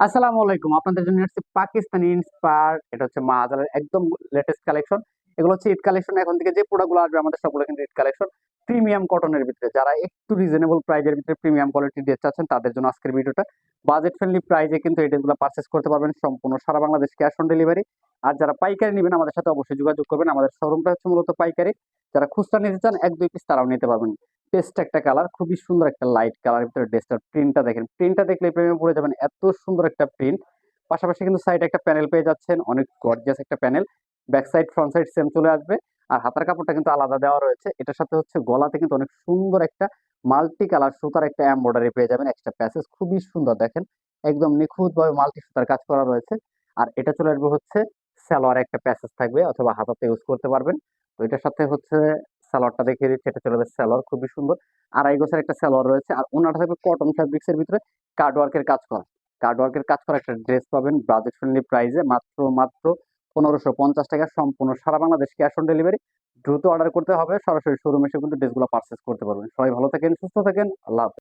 আসসালামু আলাইকুম। আপনাদের জন্য হচ্ছে পাকিস্তানি ইন্সপায়ার্ড, এটা হচ্ছে মাহাজারের একদম লেটেস্ট কালেকশন। এগুলো হচ্ছে ঈদ কালেকশন। এখন থেকে যে প্রোডাক্টগুলো আসবে আমাদের সবগুলো কিন্তু ঈদ কালেকশন। প্রিমিয়াম কটনের ভিতরে যারা একটু রিজনেবল প্রাইজের ভিতরে প্রিমিয়াম কোয়ালিটি দিয়ে চাচ্ছেন তাদের জন্য আজকের ভিডিওটা। বাজেট ফ্রেন্ডলি প্রাইজে কিন্তু এই ড্রেসগুলো পারচেস করতে পারবেন, সম্পূর্ণ সারা বাংলাদেশ ক্যাশ অন ডেলিভারি। আর যারা পাইকারি নেবেন আমাদের সাথে অবশ্যই যোগাযোগ করবেন। আমাদের শোরুমটা হচ্ছে মূলত পাইকারি। যারা খুচরা নিতে চান 1-2 পিস তারাও নিতে পারবেন। পেস্ট একটা কালার, খুবই সুন্দর একটা লাইট কালার ভিতরে ড্রেসটার প্রিন্টটা দেখেন। প্রিন্টটা দেখলে প্রেমে পড়ে যাবেন, এত সুন্দর একটা প্রিন্ট। পাশাপাশি কিন্তু সাইডে একটা প্যানেল পেয়ে যাচ্ছেন, অনেক গর্জিয়াস একটা panel. Back side front side same চলে আসবে। আর হাতার কাপড়টা কিন্তু আলাদা দেওয়া রয়েছে। এটার সাথে হচ্ছে গলাতে কিন্তু অনেক সুন্দর একটা মাল্টি কালার সুতার একটা এমব্রয়ডারি পেয়ে যাবেন, এক্সট্রা প্যাসেজ খুবই সুন্দর দেখেন। একদম নিখুঁত ভাবে মাল্টি সুতার কাজ করা রয়েছে। আর এটা চলে আসবে হচ্ছে সালোয়ার একটা প্যাসেজ থাকবে, অথবা হাতাতে ইউজ করতে পারবেন। তো এটার সাথে হচ্ছে সালোয়ারটা দেখিয়ে দিচ্ছি, এটা চলে যাবে সালোয়ার, খুবই সুন্দর। আড়াই গজের একটা সালোয়ার রয়েছে। আর ওনাটা থাকবে কটন ফ্যাব্রিক্স এর ভিতরে কার্ড ওয়ার্কের কাজ করা। কার্ড ওয়ার্কের কাজ করা একটা ড্রেস পাবেন বাজেট ফ্রেন্ডলি প্রাইসে, মাত্র মাত্র 1550 টাকা, সম্পূর্ণ সারা বাংলাদেশ ক্যাশ অন ডেলিভারি। দ্রুত অর্ডার করতে হবে, সরাসরি শোরুমে এসে কিন্তু ড্রেসগুলো পারচেস করতে পারবেন। সবাই ভালো থাকেন, সুস্থ থাকেন, আল্লাহ হাফেজ।